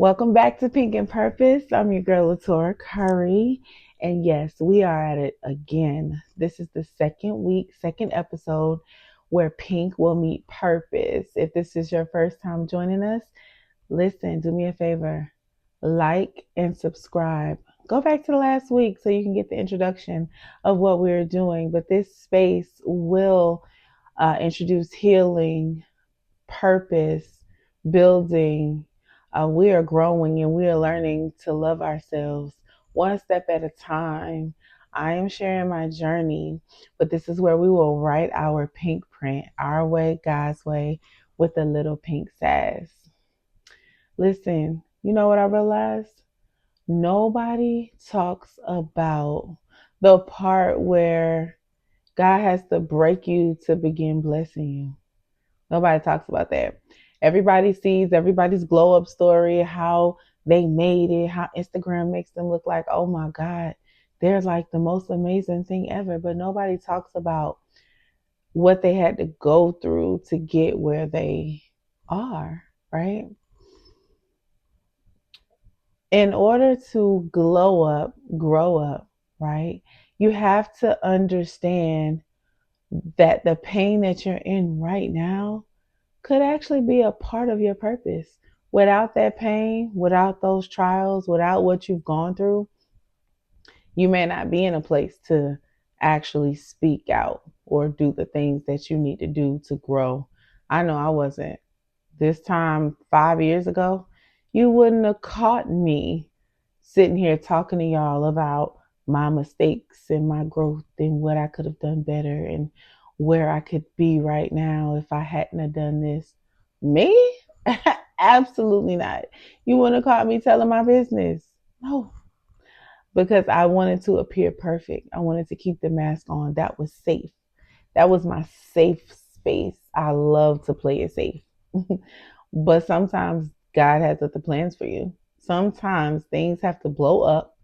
Welcome back to Pink and Purpose. I'm your girl, Latora Curry. And yes, we are at it again. This is the second week, second episode where Pink will meet Purpose. If this is your first time joining us, listen, do me a favor, like and subscribe. Go back to the last week so you can get the introduction of what we're doing. But this space will introduce healing, purpose, building. We are growing and we are learning to love ourselves one step at a time. I am sharing my journey, but this is where we will write our pink print, our way, God's way, with a little pink sass. Listen, you know what I realized? Nobody talks about the part where God has to break you to begin blessing you. Nobody talks about that. Everybody sees everybody's glow up story, how they made it, how Instagram makes them look like, oh my God, they're like the most amazing thing ever. But nobody talks about what they had to go through to get where they are, right? In order to glow up, grow up, right? You have to understand that the pain that you're in right now could actually be a part of your purpose. Without that pain, without those trials, without what you've gone through, you may not be in a place to actually speak out or do the things that you need to do to grow. I know I wasn't. This time 5 years ago, you wouldn't have caught me sitting here talking to y'all about my mistakes and my growth and what I could have done better and where I could be right now if I hadn't have done this. Me? Absolutely not. You wouldn't have caught me telling my business. No, because I wanted to appear perfect. I wanted to keep the mask on. That was safe. That was my safe space. I love to play it safe. But sometimes God has other plans for you. Sometimes things have to blow up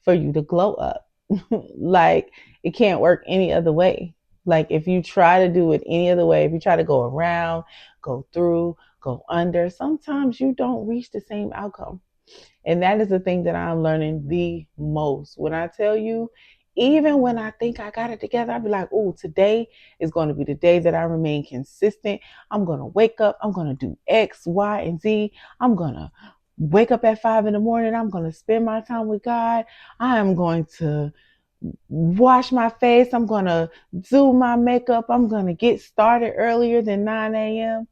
for you to glow up. Like it can't work any other way. Like if you try to do it any other way, if you try to go around, go through, go under, sometimes you don't reach the same outcome. And that is the thing that I'm learning the most. When I tell you, even when I think I got it together, I'll be like, oh, today is going to be the day that I remain consistent. I'm going to wake up. I'm going to do X, Y, and Z. I'm going to wake up at 5 in the morning. I'm going to spend my time with God. I am going to wash my face. I'm going to do my makeup. I'm going to get started earlier than 9 a.m.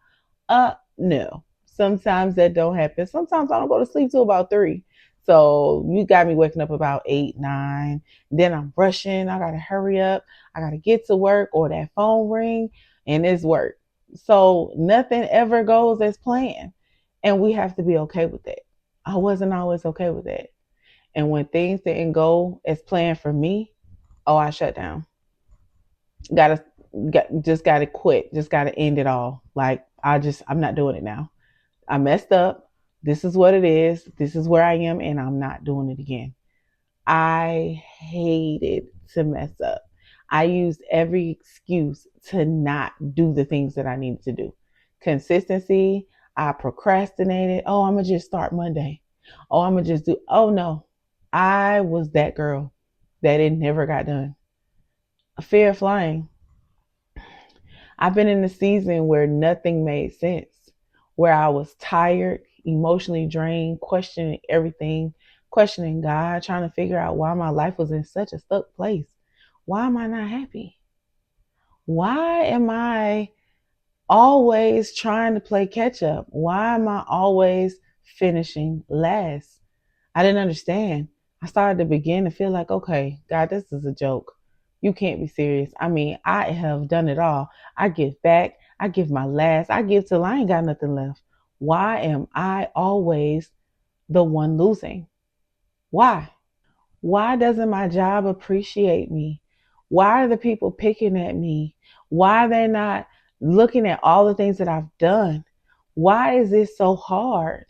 No. Sometimes that don't happen. Sometimes I don't go to sleep till about 3. So you got me waking up about 8, 9. Then I'm rushing. I gotta hurry up. I gotta get to work or that phone ring and it's work. So nothing ever goes as planned. And we have to be okay with that. I wasn't always okay with that. And when things didn't go as planned for me, oh, I shut down. Gotta just gotta quit. Just gotta end it all. Like I'm not doing it now. I messed up. This is what it is. This is where I am, and I'm not doing it again. I hated to mess up. I used every excuse to not do the things that I needed to do. Consistency, I procrastinated. Oh, I'm going to just start Monday. Oh, I'm going to just do. Oh, no. I was that girl that it never got done. A fear of flying. I've been in a season where nothing made sense, where I was tired, emotionally drained, questioning everything, questioning God, trying to figure out why my life was in such a stuck place. Why am I not happy? Why am I always trying to play catch up? Why am I always finishing last? I didn't understand. I started to begin to feel like, okay, God, this is a joke. You can't be serious. I mean, I have done it all. I give back. I give my last. I give till I ain't got nothing left. Why am I always the one losing? Why? Why doesn't my job appreciate me? Why are the people picking at me? Why are they not looking at all the things that I've done? Why is this so hard?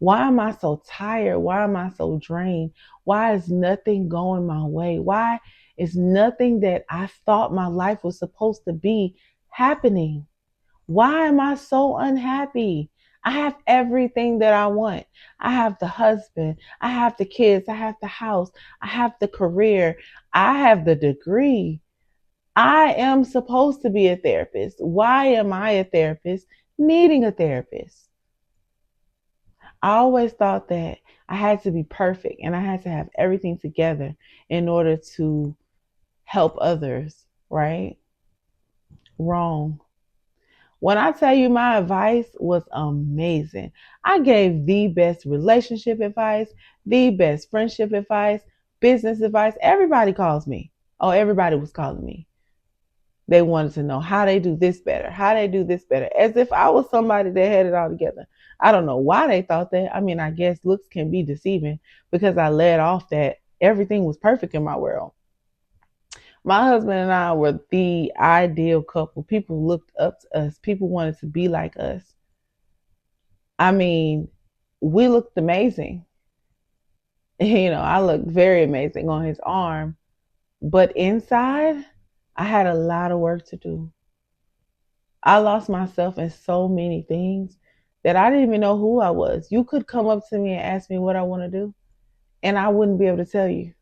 Why am I so tired? Why am I so drained? Why is nothing going my way? Why is nothing that I thought my life was supposed to be happening? Why am I so unhappy? I have everything that I want. I have the husband, I have the kids, I have the house, I have the career, I have the degree. I am supposed to be a therapist. Why am I a therapist needing a therapist? I always thought that I had to be perfect and I had to have everything together in order to help others, right? Wrong. When I tell you my advice was amazing, I gave the best relationship advice, the best friendship advice, business advice. Everybody calls me. Oh, everybody was calling me. They wanted to know how they do this better, how they do this better, as if I was somebody that had it all together. I don't know why they thought that. I mean, I guess looks can be deceiving because I led off that everything was perfect in my world. My husband and I were the ideal couple. People looked up to us, people wanted to be like us. I mean, we looked amazing. I looked very amazing on his arm, but inside, I had a lot of work to do. I lost myself in so many things that I didn't even know who I was. You could come up to me and ask me what I want to do, and I wouldn't be able to tell you.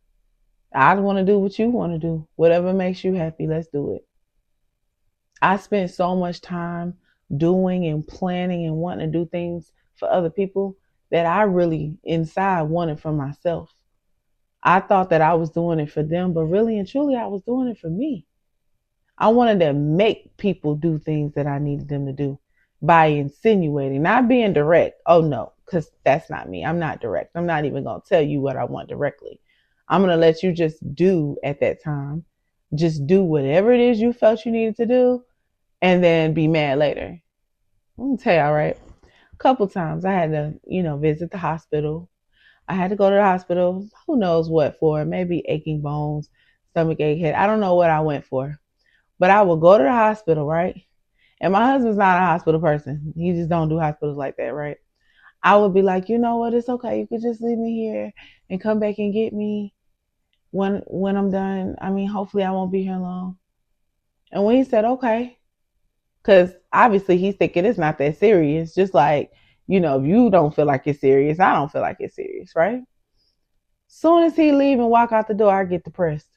I want to do what you want to do. Whatever makes you happy, let's do it. I spent so much time doing and planning and wanting to do things for other people that I really inside wanted for myself. I thought that I was doing it for them, but really and truly, I was doing it for me. I wanted to make people do things that I needed them to do by insinuating, not being direct. Oh, no, because that's not me. I'm not direct. I'm not even going to tell you what I want directly. I'm going to let you just do at that time. Just do whatever it is you felt you needed to do and then be mad later. I'm going to tell y'all, right? A couple times I had to, visit the hospital. I had to go to the hospital. Who knows what for? Maybe aching bones, stomach ache, head. I don't know what I went for. But I would go to the hospital, right? And my husband's not a hospital person. He just don't do hospitals like that, right? I would be like, you know what, it's okay. You could just leave me here and come back and get me when I'm done. I mean, hopefully I won't be here long. And when he said, okay, because obviously he's thinking it's not that serious. Just like, if you don't feel like it's serious, I don't feel like it's serious, right? Soon as he leave and walk out the door, I get depressed,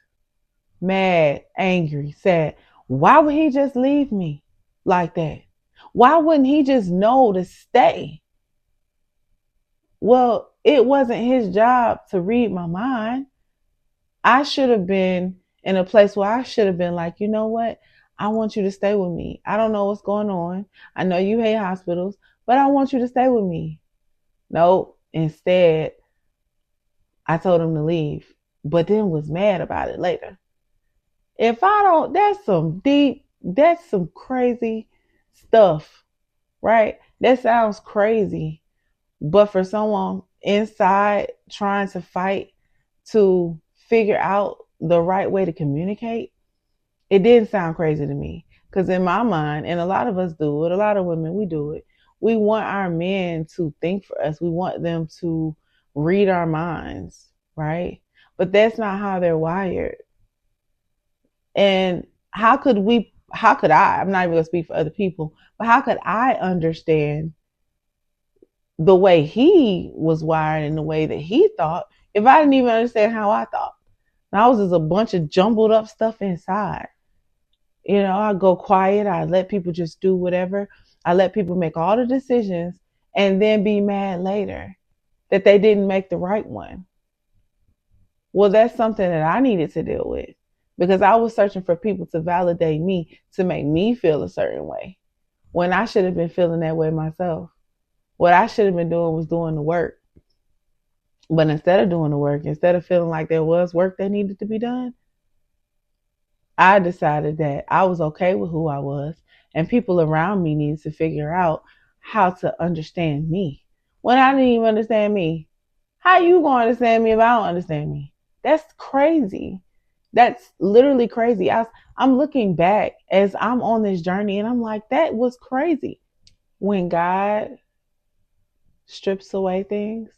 mad, angry, sad. Why would he just leave me like that? Why wouldn't he just know to stay? Well, it wasn't his job to read my mind. I should have been in a place where I should have been like, you know what? I want you to stay with me. I don't know what's going on. I know you hate hospitals, but I want you to stay with me. No, instead, I told him to leave, but then was mad about it later. If I don't, that's some crazy stuff, right? That sounds crazy. But for someone inside trying to fight to figure out the right way to communicate, it didn't sound crazy to me. Because in my mind, and a lot of us do it, a lot of women, we do it. We want our men to think for us. We want them to read our minds, right? But that's not how they're wired. And how could I'm not even gonna speak for other people, but how could I understand the way he was wired and the way that he thought if I didn't even understand how I thought? And I was just a bunch of jumbled up stuff inside. I go quiet, I let people just do whatever. I let people make all the decisions and then be mad later that they didn't make the right one. Well, that's something that I needed to deal with because I was searching for people to validate me, to make me feel a certain way when I should have been feeling that way myself. What I should have been doing was doing the work. But instead of doing the work, instead of feeling like there was work that needed to be done, I decided that I was okay with who I was and people around me needed to figure out how to understand me. When I didn't even understand me, how you gonna understand me if I don't understand me? That's crazy. That's literally crazy. I'm looking back as I'm on this journey and I'm like, that was crazy. When God strips away things,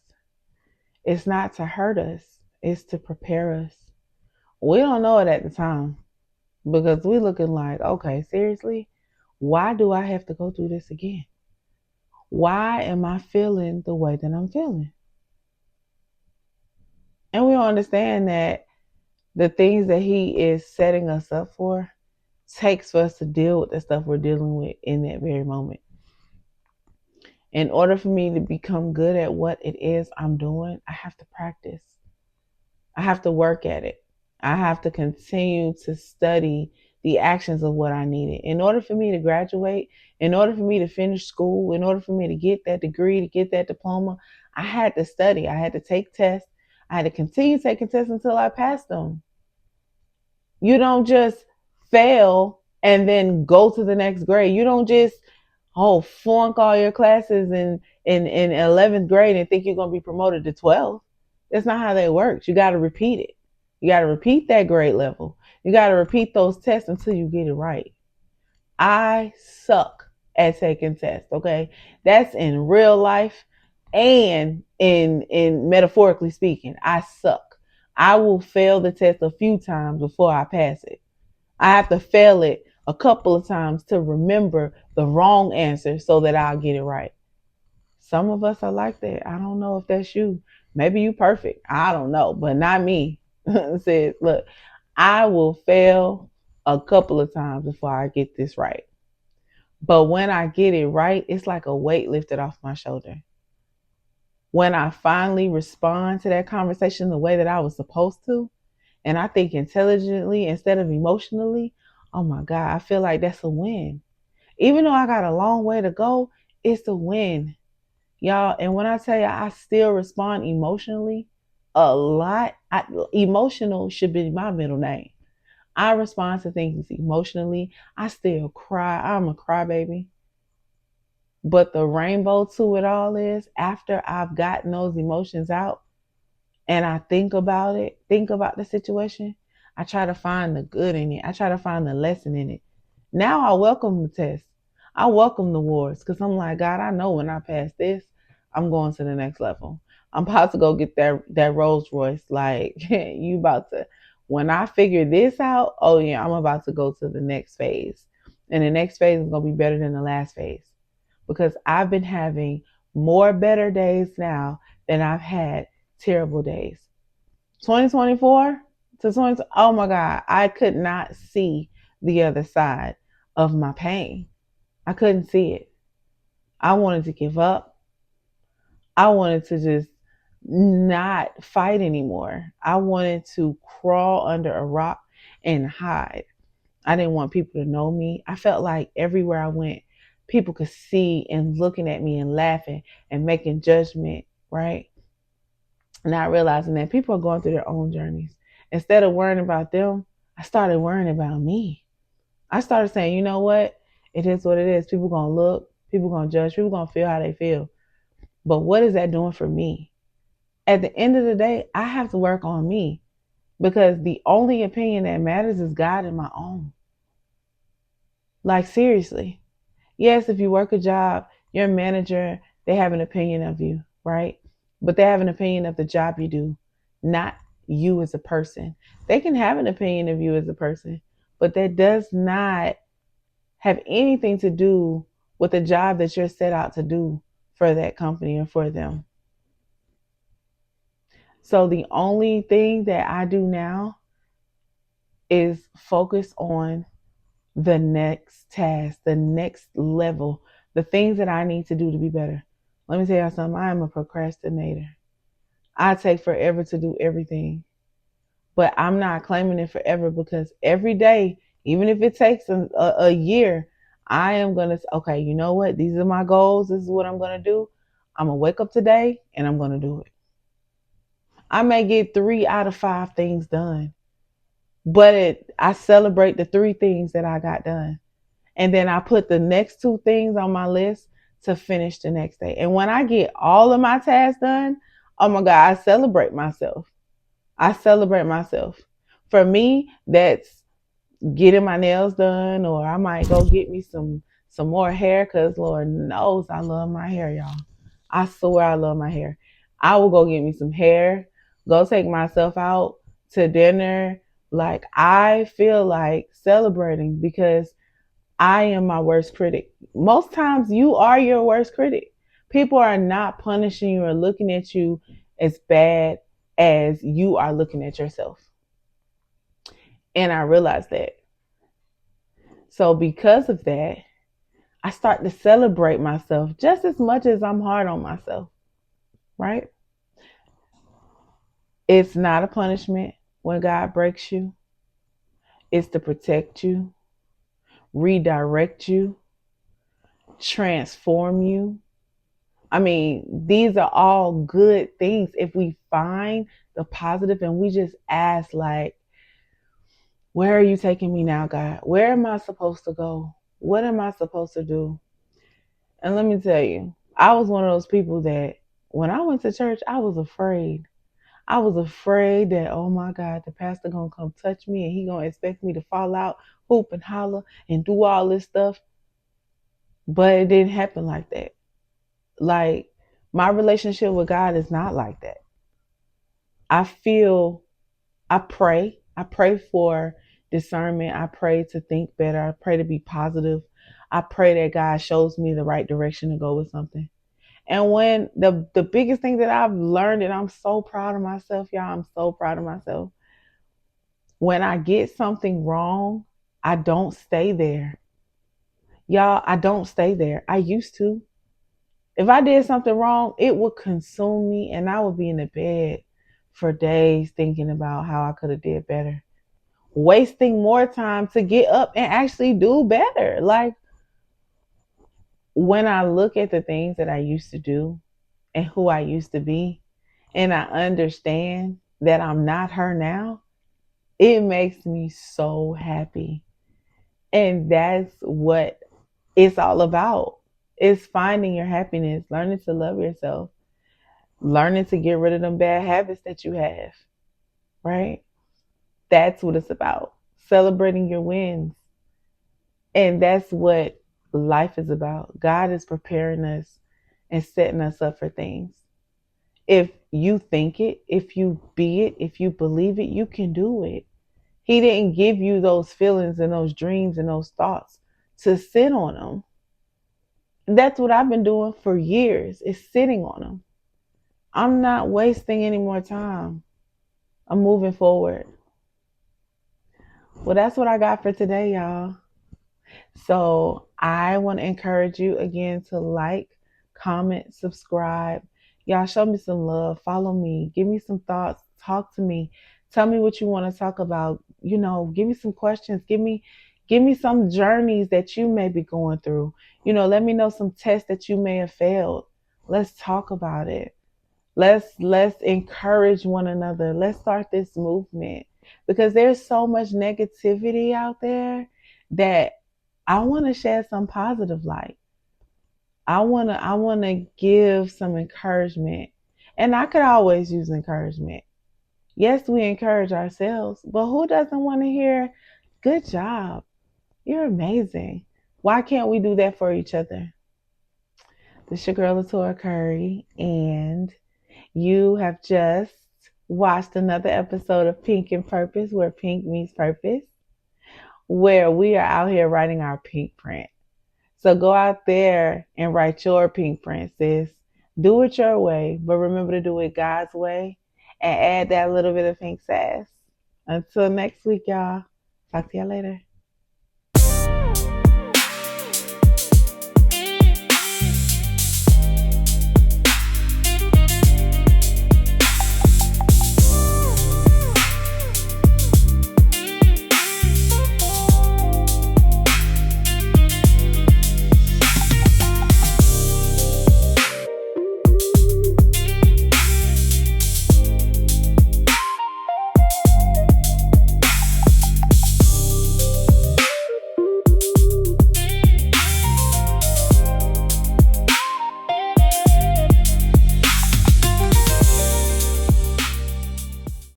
it's not to hurt us, it's to prepare us. We don't know it at the time because we looking like, okay, seriously, why do I have to go through this again? Why am I feeling the way that I'm feeling? And we don't understand that the things that he is setting us up for takes for us to deal with the stuff we're dealing with in that very moment. In order for me to become good at what it is I'm doing, I have to practice. I have to work at it. I have to continue to study the actions of what I needed. In order for me to graduate, in order for me to finish school, in order for me to get that degree, to get that diploma, I had to study. I had to take tests. I had to continue taking tests until I passed them. You don't just fail and then go to the next grade. You don't just flunk all your classes in 11th grade and think you're going to be promoted to 12th. That's not how that works. You got to repeat it. You got to repeat that grade level. You got to repeat those tests until you get it right. I suck at taking tests, okay? That's in real life and in metaphorically speaking. I suck. I will fail the test a few times before I pass it. I have to fail it a couple of times to remember the wrong answer so that I'll get it right. Some of us are like that. I don't know if that's you. Maybe you perfect. I don't know, but not me. Said, look, I will fail a couple of times before I get this right. But when I get it right, it's like a weight lifted off my shoulder. When I finally respond to that conversation the way that I was supposed to, and I think intelligently instead of emotionally, oh my God, I feel like that's a win. Even though I got a long way to go, it's a win. Y'all, and when I tell you I still respond emotionally a lot, emotional should be my middle name. I respond to things emotionally. I still cry. I'm a crybaby. But the rainbow to it all is after I've gotten those emotions out, and I think about it, think about the situation, I try to find the good in it. I try to find the lesson in it. Now I welcome the test. I welcome the wars because I'm like, God, I know when I pass this, I'm going to the next level. I'm about to go get that Rolls Royce. Like you about to, when I figure this out, oh yeah, I'm about to go to the next phase. And the next phase is gonna be better than the last phase. Because I've been having more better days now than I've had terrible days. 2024 to 20, oh my God, I could not see the other side of my pain. I couldn't see it. I wanted to give up. I wanted to just not fight anymore. I wanted to crawl under a rock and hide. I didn't want people to know me. I felt like everywhere I went, people could see and looking at me and laughing and making judgment, right? Not realizing that people are going through their own journeys. Instead of worrying about them, I started worrying about me. I started saying, you know what? It is what it is. People gonna look, people gonna judge, people gonna feel how they feel. But what is that doing for me? At the end of the day, I have to work on me because the only opinion that matters is God and my own. Like seriously. Yes, if you work a job, your manager, they have an opinion of you, right? But they have an opinion of the job you do, not you as a person. They can have an opinion of you as a person, but that does not have anything to do with the job that you're set out to do for that company or for them. So the only thing that I do now is focus on the next task, the next level, the things that I need to do to be better. Let me tell y'all something. I am a procrastinator. I take forever to do everything, but I'm not claiming it forever because every day, even if it takes a year, I am going to say, okay, you know what? These are my goals. This is what I'm going to do. I'm going to wake up today and I'm going to do it. I may get 3 out of 5 things done, but I celebrate the 3 things that I got done. And then I put the next 2 things on my list to finish the next day. And when I get all of my tasks done, oh my God, I celebrate myself. I celebrate myself. For me, that's getting my nails done, or I might go get me some more hair because Lord knows I love my hair, y'all. I swear I love my hair. I will go get me some hair, go take myself out to dinner. Like I feel like celebrating because I am my worst critic. Most times you are your worst critic. People are not punishing you or looking at you as bad as you are looking at yourself. And I realized that. So because of that, I start to celebrate myself just as much as I'm hard on myself, right? It's not a punishment when God breaks you. It's to protect you, redirect you, transform you. I mean, these are all good things if we find the positive and we just ask, like, where are you taking me now, God? Where am I supposed to go? What am I supposed to do? And let me tell you, I was one of those people that when I went to church, I was afraid. I was afraid that, oh my God, the pastor gonna come touch me and he gonna expect me to fall out, hoop and holler and do all this stuff. But it didn't happen like that. Like, my relationship with God is not like that. I feel, I pray. I pray for discernment. I pray to think better. I pray to be positive. I pray that God shows me the right direction to go with something. And when the biggest thing that I've learned, and I'm so proud of myself, y'all, I'm so proud of myself. When I get something wrong, I don't stay there. Y'all, I don't stay there. I used to. If I did something wrong, it would consume me and I would be in the bed for days thinking about how I could have did better. Wasting more time to get up and actually do better. Like, when I look at the things that I used to do and who I used to be, and I understand that I'm not her now, it makes me so happy. And that's what it's all about. It's finding your happiness, learning to love yourself, learning to get rid of them bad habits that you have, right? That's what it's about. Celebrating your wins. And that's what life is about. God is preparing us and setting us up for things. If you think it, if you be it, if you believe it, you can do it. He didn't give you those feelings and those dreams and those thoughts to sit on them. That's what I've been doing for years, is sitting on them. I'm not wasting any more time. I'm moving forward. Well, that's what I got for today, y'all. So I want to encourage you again to like, comment, subscribe. Y'all show me some love. Follow me. Give me some thoughts. Talk to me. Tell me what you want to talk about. Give me some questions. Give me some journeys that you may be going through. Let me know some tests that you may have failed. Let's talk about it. Let's encourage one another. Let's start this movement because there's so much negativity out there that I want to shed some positive light. I want to give some encouragement. And I could always use encouragement. Yes, we encourage ourselves, but who doesn't want to hear good job? You're amazing. Why can't we do that for each other? This is your girl Latoya Curry, and you have just watched another episode of Pink and Purpose, where pink meets purpose, where we are out here writing our pink print. So go out there and write your pink print, sis. Do it your way, but remember to do it God's way and add that little bit of pink sass. Until next week, y'all. Talk to y'all later.